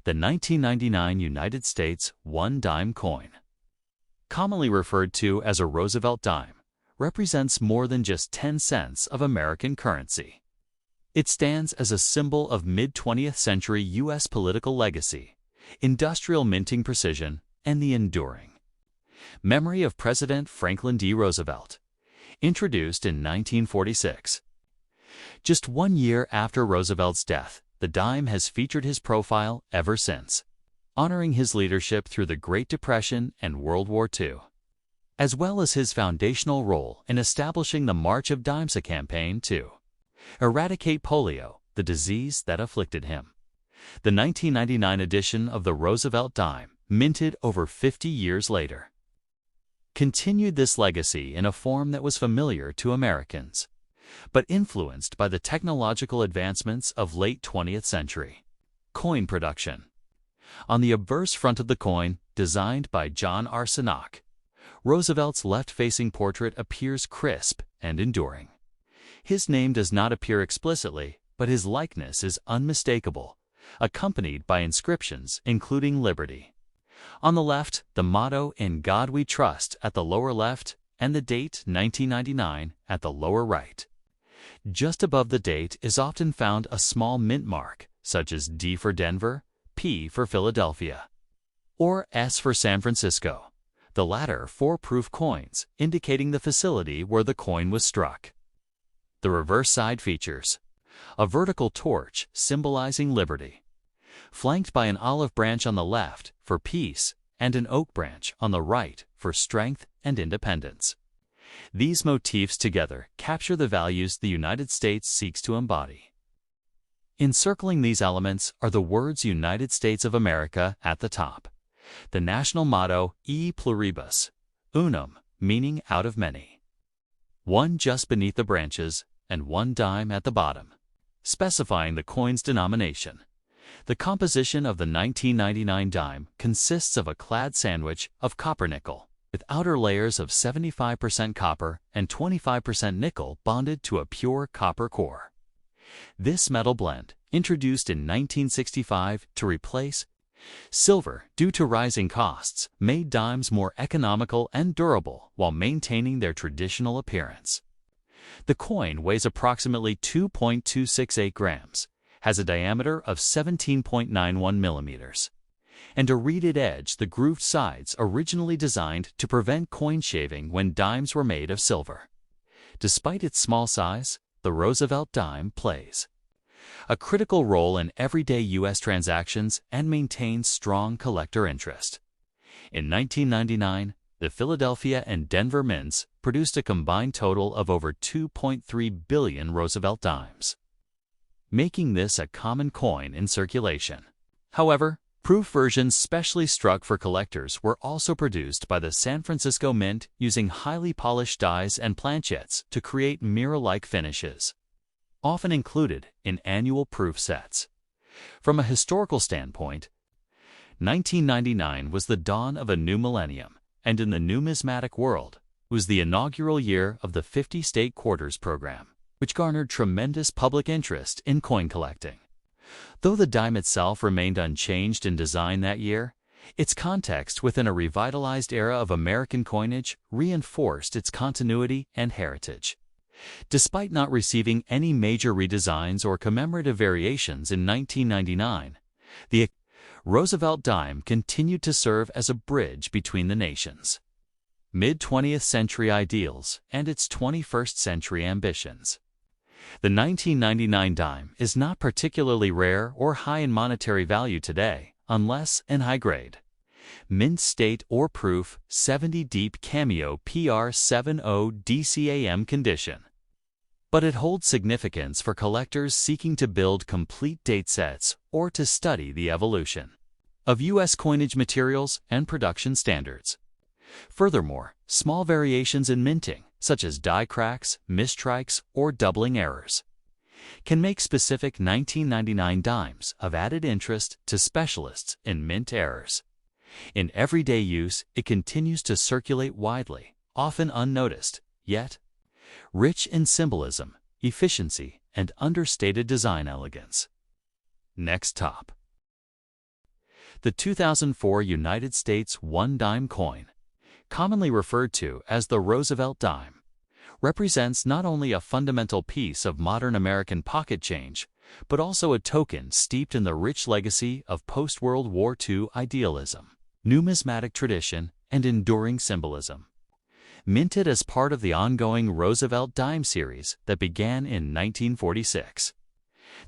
the 1999 United States one-dime coin. Commonly referred to as a Roosevelt dime, represents more than just 10 cents of American currency. It stands as a symbol of mid-20th century U.S. political legacy, industrial minting precision, and the enduring memory of President Franklin D. Roosevelt, introduced in 1946. Just 1 year after Roosevelt's death, the dime has featured his profile ever since, honoring his leadership through the Great Depression and World War II, as well as his foundational role in establishing the March of Dimes campaign to eradicate polio, the disease that afflicted him. The 1999 edition of the Roosevelt dime, minted over 50 years later, continued this legacy in a form that was familiar to Americans, but influenced by the technological advancements of late 20th century coin production. On the obverse front of the coin, designed by John Arsenault, Roosevelt's left-facing portrait appears crisp and enduring. His name does not appear explicitly, but his likeness is unmistakable, accompanied by inscriptions including Liberty on the left, the motto "In God We Trust" at the lower left, and the date 1999 at the lower right. Just above the date is often found a small mint mark, such as D for Denver, P for Philadelphia, or S for San Francisco, the latter for proof coins, indicating the facility where the coin was struck. The reverse side features a vertical torch symbolizing liberty, flanked by an olive branch on the left for peace and an oak branch on the right for strength and independence. These motifs together capture the values the United States seeks to embody. Encircling these elements are the words United States of America at the top, the national motto E pluribus unum, meaning out of many, one just beneath the branches and one dime at the bottom, specifying the coin's denomination. The composition of the 1999 dime consists of a clad sandwich of copper-nickel, with outer layers of 75% copper and 25% nickel bonded to a pure copper core. This metal blend, introduced in 1965 to replace silver due to rising costs, made dimes more economical and durable while maintaining their traditional appearance. The coin weighs approximately 2.268 grams, has a diameter of 17.91 millimeters, and a reeded edge, the grooved sides originally designed to prevent coin shaving when dimes were made of silver. Despite its small size, the Roosevelt dime plays a critical role in everyday U.S. transactions and maintains strong collector interest. In 1999, the Philadelphia and Denver mints produced a combined total of over 2.3 billion Roosevelt dimes, making this a common coin in circulation. However, proof versions specially struck for collectors were also produced by the San Francisco Mint using highly polished dies and planchettes to create mirror-like finishes, often included in annual proof sets. From a historical standpoint, 1999 was the dawn of a new millennium, and in the numismatic world, was the inaugural year of the 50-state quarters program, which garnered tremendous public interest in coin collecting. Though the dime itself remained unchanged in design that year, its context within a revitalized era of American coinage reinforced its continuity and heritage. Despite not receiving any major redesigns or commemorative variations in 1999, the Roosevelt dime continued to serve as a bridge between the nation's mid-20th century ideals and its 21st century ambitions. The 1999 dime is not particularly rare or high in monetary value today, unless in high-grade mint state or proof 70 deep cameo PR70 DCAM condition. But it holds significance for collectors seeking to build complete date sets or to study the evolution of U.S. coinage materials and production standards. Furthermore, small variations in minting, such as die cracks, mistrikes, or doubling errors, can make specific 1999 dimes of added interest to specialists in mint errors. In everyday use, it continues to circulate widely, often unnoticed, yet rich in symbolism, efficiency, and understated design elegance. Next top. The 2004 United States one-dime coin, commonly referred to as the Roosevelt dime, represents not only a fundamental piece of modern American pocket change, but also a token steeped in the rich legacy of post-World War II idealism, numismatic tradition, and enduring symbolism. Minted as part of the ongoing Roosevelt dime series that began in 1946.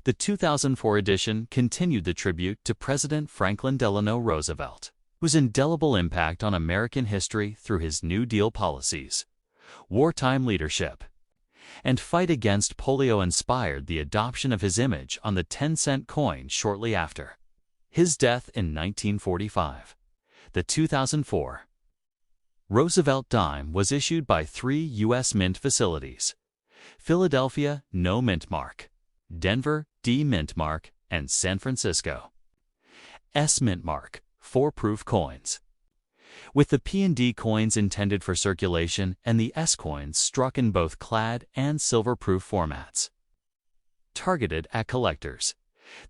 The 2004 edition continued the tribute to President Franklin Delano Roosevelt, whose indelible impact on American history through his New Deal policies, wartime leadership, and fight against polio inspired the adoption of his image on the 10-cent coin shortly after his death in 1945. The 2004 Roosevelt dime was issued by 3 U.S. mint facilities: Philadelphia, no mint mark; Denver, D mint mark; and San Francisco, S mint mark, for proof coins, with the P&D coins intended for circulation and the S coins struck in both clad and silver-proof formats. Targeted at collectors,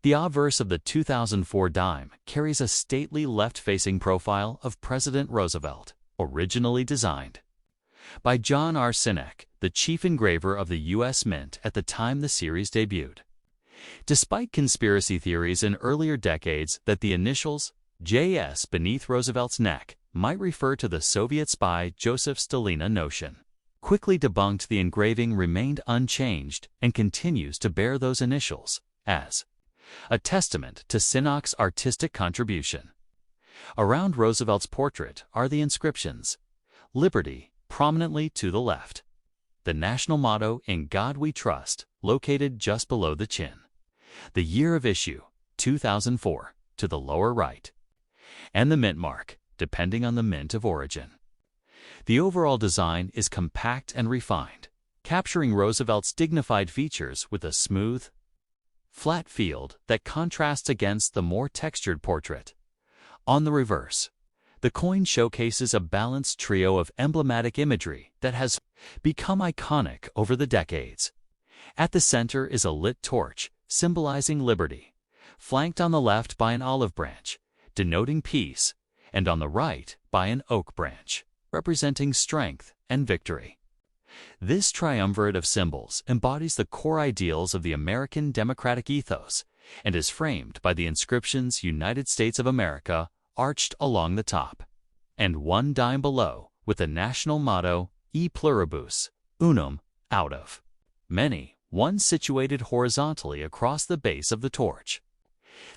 the obverse of the 2004 dime carries a stately left-facing profile of President Roosevelt, originally designed by John R. Sinek, the chief engraver of the U.S. Mint at the time the series debuted. Despite conspiracy theories in earlier decades that the initials JS beneath Roosevelt's neck might refer to the Soviet spy Joseph Stalin notion, quickly debunked, the engraving remained unchanged and continues to bear those initials as a testament to Sinek's artistic contribution. Around Roosevelt's portrait are the inscriptions: Liberty, prominently to the left; the national motto, In God We Trust, located just below the chin; the year of issue, 2004, to the lower right; and the mint mark, depending on the mint of origin. The overall design is compact and refined, capturing Roosevelt's dignified features with a smooth, flat field that contrasts against the more textured portrait. On the reverse, the coin showcases a balanced trio of emblematic imagery that has become iconic over the decades. At the center is a lit torch, symbolizing liberty, flanked on the left by an olive branch, denoting peace, and on the right by an oak branch, representing strength and victory. This triumvirate of symbols embodies the core ideals of the American democratic ethos and is framed by the inscriptions United States of America arched along the top, and one dime below with the national motto E pluribus, unum, out of many, one situated horizontally across the base of the torch.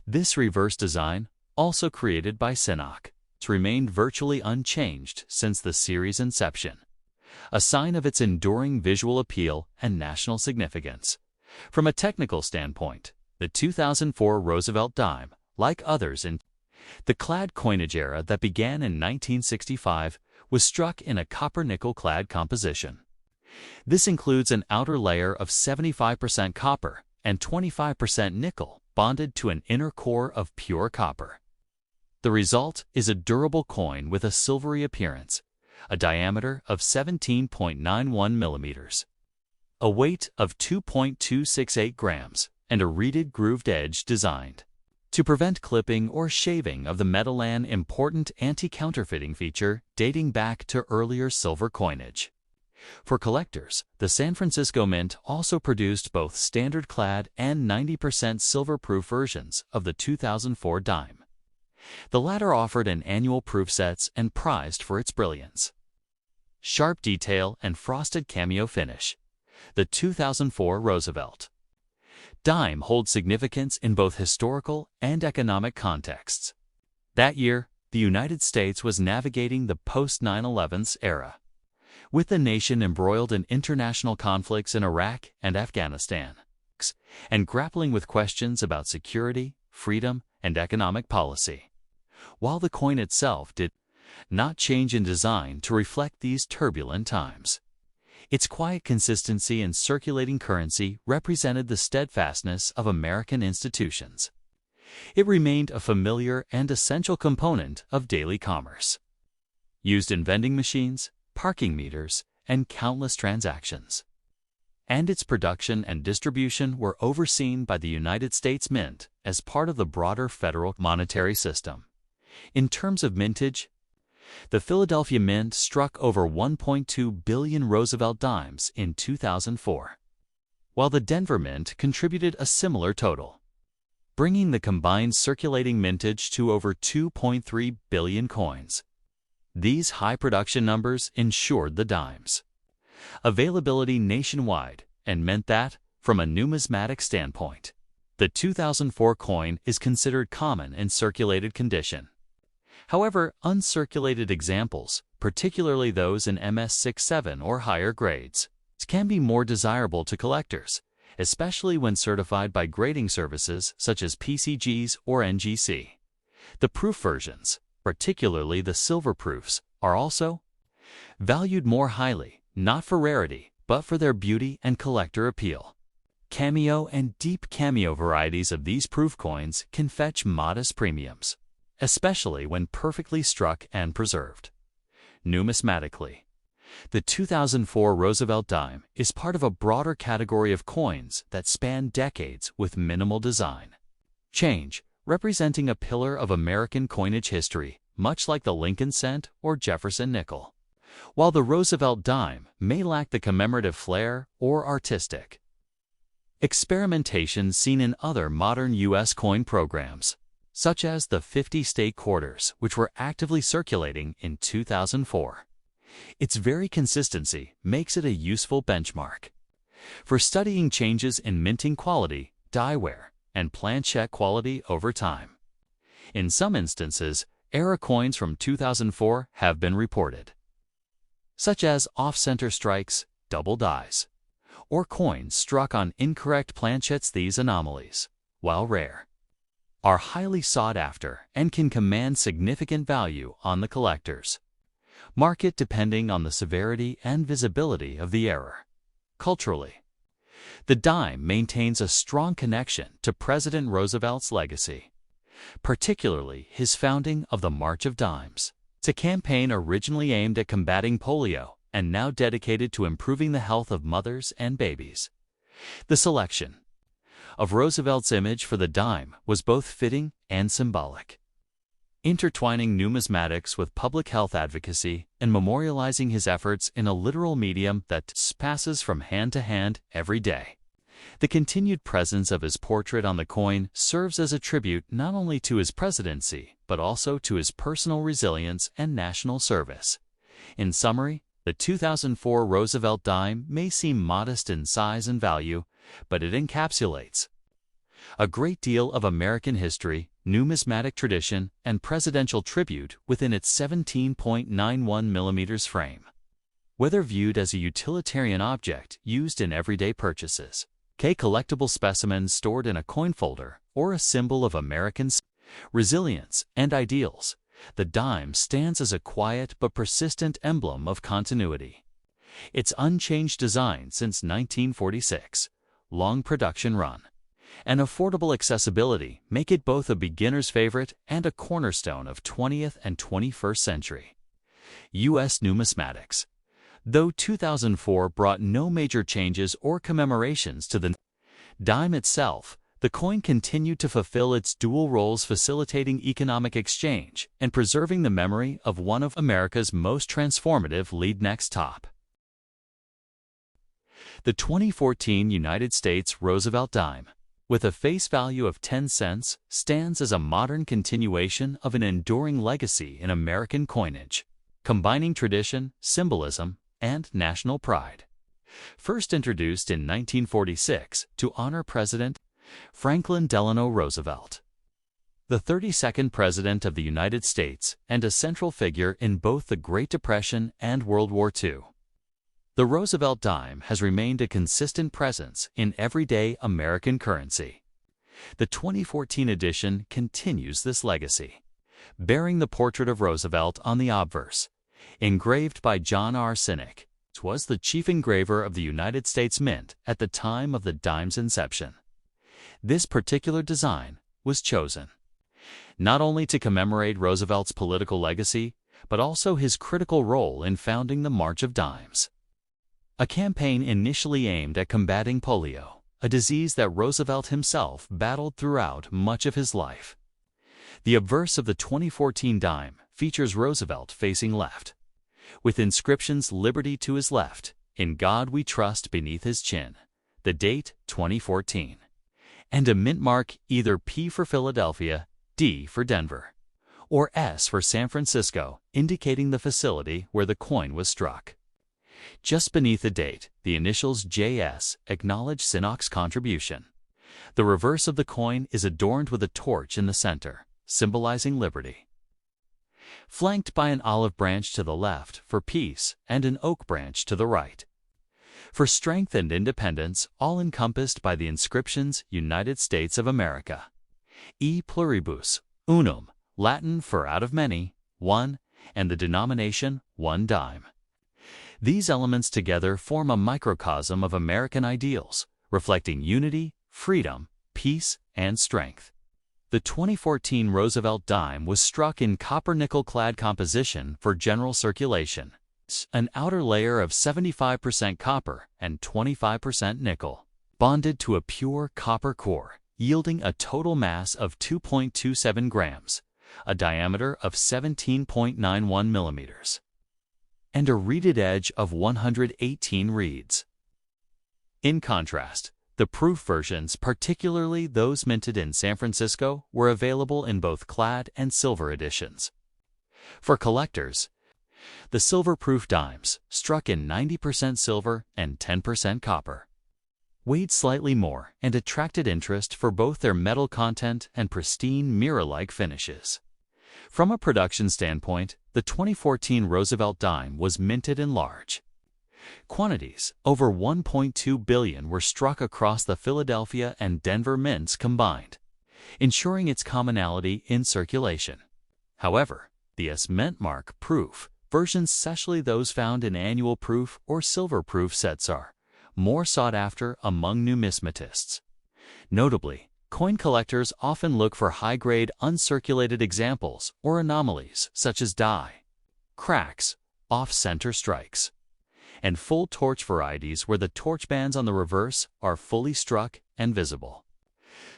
This reverse design, also created by Sinek, has remained virtually unchanged since the series' inception, a sign of its enduring visual appeal and national significance. From a technical standpoint, the 2004 Roosevelt dime, like others in the clad coinage era that began in 1965, was struck in a copper-nickel clad composition. This includes an outer layer of 75% copper and 25% nickel bonded to an inner core of pure copper. The result is a durable coin with a silvery appearance, a diameter of 17.91 millimeters, a weight of 2.268 grams, and a reeded grooved edge designed to prevent clipping or shaving of the metal, an important anti-counterfeiting feature dating back to earlier silver coinage. For collectors, the San Francisco Mint also produced both standard-clad and 90% silver-proof versions of the 2004 dime. The latter offered in annual proof sets and prized for its brilliance, sharp detail, and frosted cameo finish. The 2004 Roosevelt dime holds significance in both historical and economic contexts. That year, the United States was navigating the post-9/11 era, with the nation embroiled in international conflicts in Iraq and Afghanistan, and grappling with questions about security, freedom, and economic policy. While the coin itself did not change in design to reflect these turbulent times, its quiet consistency in circulating currency represented the steadfastness of American institutions. It remained a familiar and essential component of daily commerce, used in vending machines, parking meters, and countless transactions. And its production and distribution were overseen by the United States Mint as part of the broader federal monetary system. In terms of mintage, the Philadelphia Mint struck over 1.2 billion Roosevelt dimes in 2004, while the Denver Mint contributed a similar total, bringing the combined circulating mintage to over 2.3 billion coins. These high production numbers ensured the dimes' availability nationwide and meant that, from a numismatic standpoint, the 2004 coin is considered common in circulated condition. However, uncirculated examples, particularly those in MS67 or higher grades, can be more desirable to collectors, especially when certified by grading services such as PCGs or NGC. The proof versions, particularly the silver proofs, are also valued more highly, not for rarity, but for their beauty and collector appeal. Cameo and deep cameo varieties of these proof coins can fetch modest premiums, especially when perfectly struck and preserved. Numismatically, the 2004 Roosevelt dime is part of a broader category of coins that span decades with minimal design change, representing a pillar of American coinage history, much like the Lincoln cent or Jefferson nickel. While the Roosevelt dime may lack the commemorative flair or artistic experimentation seen in other modern U.S. coin programs, such as the 50 state quarters, which were actively circulating in 2004. Its very consistency makes it a useful benchmark for studying changes in minting quality, die wear, and planchette quality over time. In some instances, error coins from 2004 have been reported, such as off-center strikes, double dies, or coins struck on incorrect planchettes. These anomalies, while rare, are highly sought after and can command significant value on the collector's market depending on the severity and visibility of the error. Culturally, the dime maintains a strong connection to President Roosevelt's legacy, particularly his founding of the March of Dimes. It's a campaign originally aimed at combating polio and now dedicated to improving the health of mothers and babies. The selection of Roosevelt's image for the dime was both fitting and symbolic, intertwining numismatics with public health advocacy and memorializing his efforts in a literal medium that passes from hand to hand every day. The continued presence of his portrait on the coin serves as a tribute not only to his presidency, but also to his personal resilience and national service. In summary, the 2004 Roosevelt dime may seem modest in size and value, but it encapsulates a great deal of American history, numismatic tradition, and presidential tribute within its 17.91 mm frame. Whether viewed as a utilitarian object used in everyday purchases, a collectible specimen stored in a coin folder, or a symbol of American resilience and ideals, the dime stands as a quiet but persistent emblem of continuity. Its unchanged design since 1946, long production run, and affordable accessibility make it both a beginner's favorite and a cornerstone of 20th and 21st century U.S. numismatics. Though 2004 brought no major changes or commemorations to the dime itself, the coin continued to fulfill its dual roles, facilitating economic exchange and preserving the memory of one of America's most transformative lead-next top. The 2014 United States Roosevelt dime, with a face value of 10 cents, stands as a modern continuation of an enduring legacy in American coinage, combining tradition, symbolism, and national pride. First introduced in 1946 to honor President Franklin Delano Roosevelt, the 32nd President of the United States and a central figure in both the Great Depression and World War II. The Roosevelt dime has remained a consistent presence in everyday American currency. The 2014 edition continues this legacy, bearing the portrait of Roosevelt on the obverse, engraved by John R. Sinek, who was the chief engraver of the United States Mint at the time of the dime's inception. This particular design was chosen not only to commemorate Roosevelt's political legacy, but also his critical role in founding the March of Dimes, a campaign initially aimed at combating polio, a disease that Roosevelt himself battled throughout much of his life. The obverse of the 2014 dime features Roosevelt facing left, with inscriptions Liberty to his left, In God We Trust beneath his chin, the date 2014, and a mint mark either P for Philadelphia, D for Denver, or S for San Francisco, indicating the facility where the coin was struck. Just beneath the date, the initials JS acknowledge Sinnock's contribution. The reverse of the coin is adorned with a torch in the center, symbolizing liberty, flanked by an olive branch to the left for peace and an oak branch to the right for strength and independence, all encompassed by the inscriptions United States of America. E pluribus, unum, Latin for out of many, one, and the denomination 1 dime. These elements together form a microcosm of American ideals, reflecting unity, freedom, peace, and strength. The 2014 Roosevelt dime was struck in copper-nickel-clad composition for general circulation, an outer layer of 75% copper and 25% nickel, bonded to a pure copper core, yielding a total mass of 2.27 grams, a diameter of 17.91 millimeters, and a reeded edge of 118 reeds. In contrast, the proof versions, particularly those minted in San Francisco, were available in both clad and silver editions. For collectors, the silver-proof dimes, struck in 90% silver and 10% copper, weighed slightly more and attracted interest for both their metal content and pristine mirror-like finishes. From a production standpoint, the 2014 Roosevelt dime was minted in large quantities. Over 1.2 billion were struck across the Philadelphia and Denver mints combined, ensuring its commonality in circulation. However, the S mint mark proof versions, especially those found in annual proof or silver proof sets, are more sought after among numismatists. Notably, coin collectors often look for high-grade uncirculated examples or anomalies such as die, cracks, off-center strikes, and full torch varieties where the torch bands on the reverse are fully struck and visible.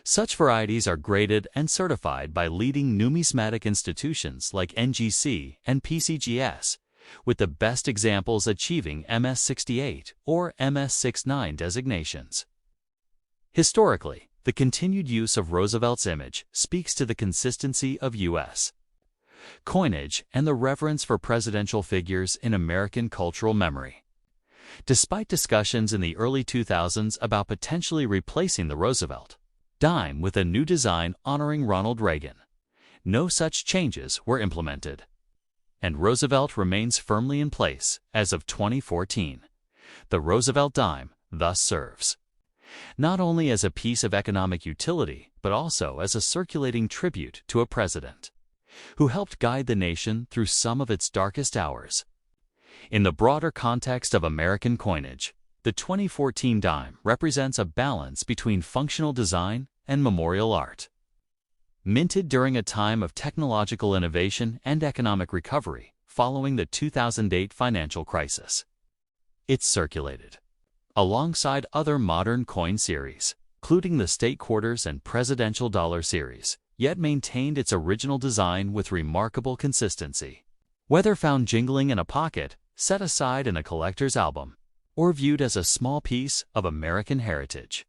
Such varieties are graded and certified by leading numismatic institutions like NGC and PCGS, with the best examples achieving MS68 or MS69 designations. Historically, the continued use of Roosevelt's image speaks to the consistency of U.S. coinage and the reverence for presidential figures in American cultural memory. Despite discussions in the early 2000s about potentially replacing the Roosevelt dime with a new design honoring Ronald Reagan, no such changes were implemented, and Roosevelt remains firmly in place as of 2014. The Roosevelt dime thus serves not only as a piece of economic utility, but also as a circulating tribute to a president who helped guide the nation through some of its darkest hours. In the broader context of American coinage, the 2014 dime represents a balance between functional design and memorial art. Minted during a time of technological innovation and economic recovery following the 2008 financial crisis, it's circulated alongside other modern coin series, including the State Quarters and Presidential Dollar series, yet maintained its original design with remarkable consistency. Whether found jingling in a pocket, set aside in a collector's album, or viewed as a small piece of American heritage,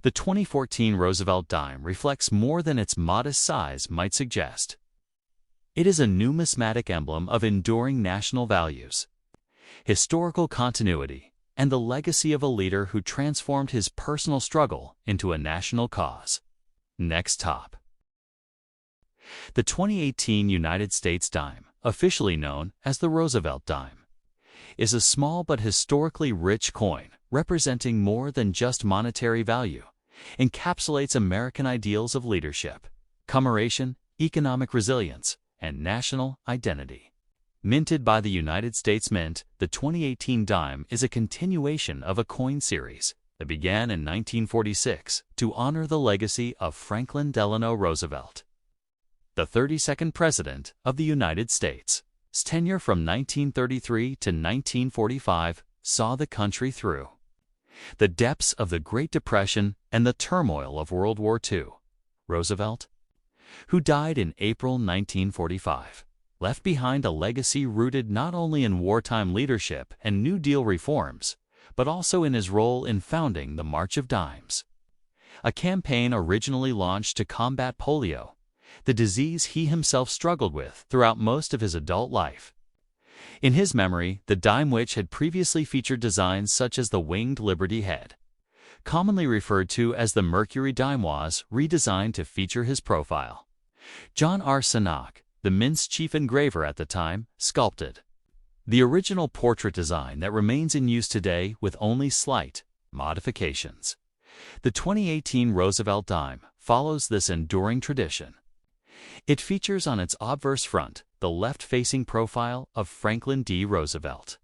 the 2014 Roosevelt dime reflects more than its modest size might suggest. It is a numismatic emblem of enduring national values, historical continuity, and the legacy of a leader who transformed his personal struggle into a national cause. Next top. The 2018 United States dime, officially known as the Roosevelt dime, is a small but historically rich coin representing more than just monetary value, encapsulates American ideals of leadership, commemoration, economic resilience, and national identity. Minted by the United States Mint, the 2018 dime is a continuation of a coin series that began in 1946 to honor the legacy of Franklin Delano Roosevelt, the 32nd President of the United States. His tenure from 1933 to 1945 saw the country through the depths of the Great Depression and the turmoil of World War II. Roosevelt who died in April 1945, left behind a legacy rooted not only in wartime leadership and New Deal reforms, but also in his role in founding the March of Dimes, a campaign originally launched to combat polio, the disease he himself struggled with throughout most of his adult life. In his memory, the dime which had previously featured designs such as the winged Liberty head, commonly referred to as the Mercury dime, was redesigned to feature his profile. John R. Sannock, the Mint's chief engraver at the time, sculpted the original portrait design that remains in use today with only slight modifications. The 2018 Roosevelt dime follows this enduring tradition. It features on its obverse front the left-facing profile of Franklin D. Roosevelt,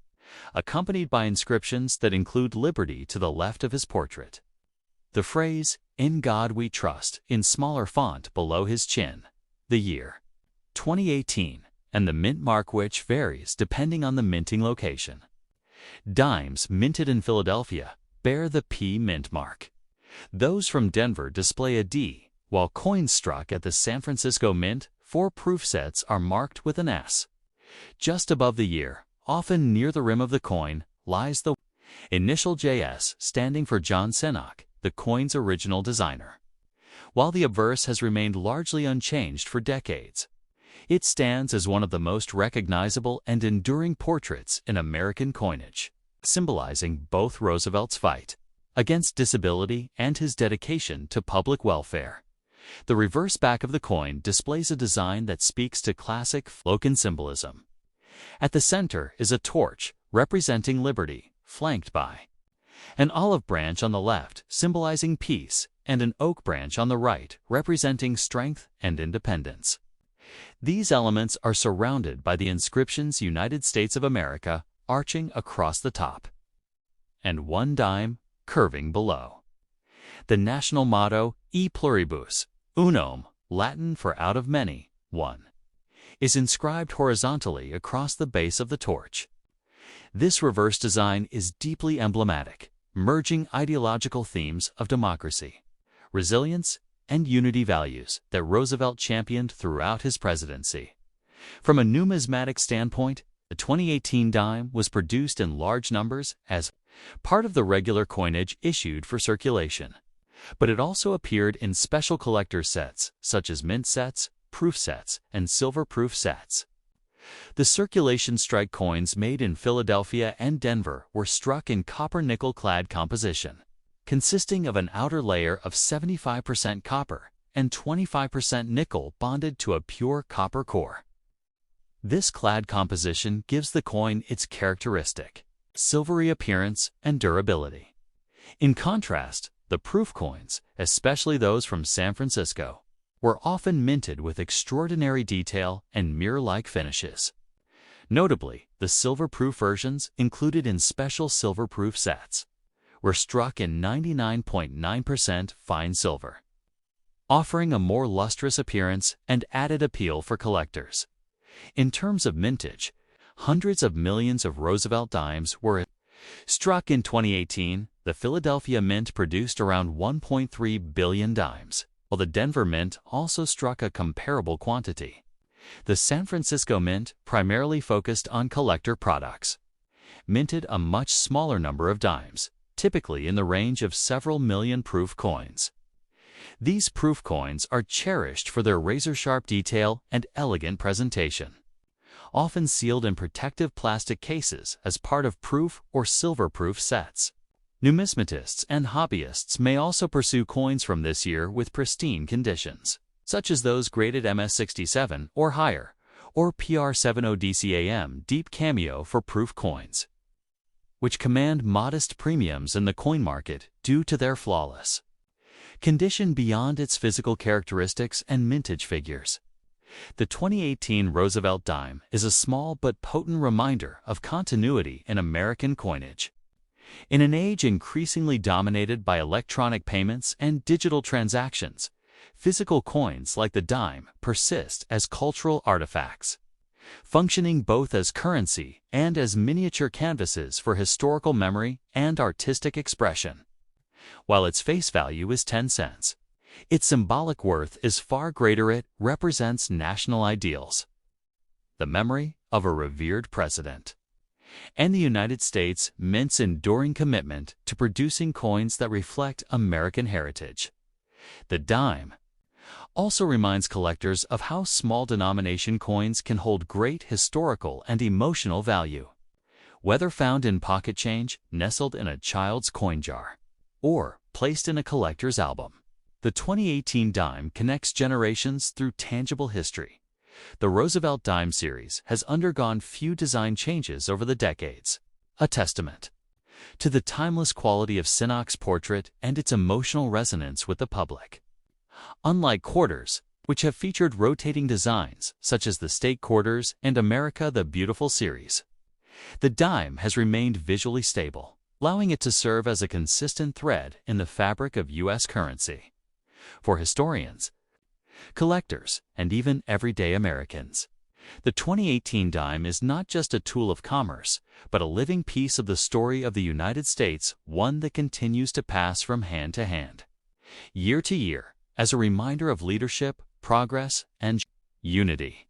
accompanied by inscriptions that include liberty to the left of his portrait. The phrase, "In God We Trust," in smaller font below his chin, the year 2018, and the mint mark, which varies depending on the minting location. Dimes minted in Philadelphia bear the P mint mark. Those from Denver display a D, while coins struck at the San Francisco Mint for proof sets are marked with an S. Just above the year, often near the rim of the coin, lies the initial JS, standing for John Sannock, the coin's original designer. While the obverse has remained largely unchanged for decades, it stands as one of the most recognizable and enduring portraits in American coinage, symbolizing both Roosevelt's fight against disability and his dedication to public welfare. The reverse back of the coin displays a design that speaks to classic Flocan symbolism. At the center is a torch representing liberty, flanked by an olive branch on the left symbolizing peace and an oak branch on the right representing strength and independence. These elements are surrounded by the inscriptions "United States of America" arching across the top, and one dime curving below. The national motto, E pluribus unum, Latin for out of many, one, is inscribed horizontally across the base of the torch. This reverse design is deeply emblematic, merging ideological themes of democracy, resilience, and unity values that Roosevelt championed throughout his presidency. From a numismatic standpoint, the 2018 dime was produced in large numbers as part of the regular coinage issued for circulation, but it also appeared in special collector's sets such as mint sets, proof sets, and silver proof sets. The circulation strike coins made in Philadelphia and Denver were struck in copper-nickel clad composition, consisting of an outer layer of 75% copper and 25% nickel bonded to a pure copper core. This clad composition gives the coin its characteristic silvery appearance and durability. In contrast, the proof coins, especially those from San Francisco, were often minted with extraordinary detail and mirror-like finishes. Notably, the silver-proof versions included in special silver-proof sets were struck in 99.9% fine silver, offering a more lustrous appearance and added appeal for collectors. In terms of mintage, hundreds of millions of Roosevelt dimes were struck in 2018. The Philadelphia Mint produced around 1.3 billion dimes, while the Denver Mint also struck a comparable quantity. The San Francisco Mint primarily focused on collector products, minted a much smaller number of dimes, typically in the range of several million proof coins. These proof coins are cherished for their razor-sharp detail and elegant presentation, often sealed in protective plastic cases as part of proof or silver-proof sets. Numismatists and hobbyists may also pursue coins from this year with pristine conditions, such as those graded MS67 or higher, or PR70DCAM Deep Cameo for proof coins, which command modest premiums in the coin market due to their flawless condition beyond its physical characteristics and mintage figures. The 2018 Roosevelt dime is a small but potent reminder of continuity in American coinage. In an age increasingly dominated by electronic payments and digital transactions, physical coins like the dime persist as cultural artifacts, functioning both as currency and as miniature canvases for historical memory and artistic expression. While its face value is 10 cents, Its symbolic worth is far greater. It represents national ideals, the memory of a revered president, and the United States Mint's enduring commitment to producing coins that reflect American heritage. The dime also reminds collectors of how small denomination coins can hold great historical and emotional value. Whether found in pocket change, nestled in a child's coin jar, or placed in a collector's album, the 2018 dime connects generations through tangible history. The Roosevelt Dime series has undergone few design changes over the decades, a testament to the timeless quality of Sinnock's portrait and its emotional resonance with the public. Unlike quarters, which have featured rotating designs such as the State Quarters and America the Beautiful series, the dime has remained visually stable, allowing it to serve as a consistent thread in the fabric of U.S. currency. For historians, collectors, and even everyday Americans, the 2018 dime is not just a tool of commerce, but a living piece of the story of the United States, one that continues to pass from hand to hand, year to year, as a reminder of leadership, progress, and unity.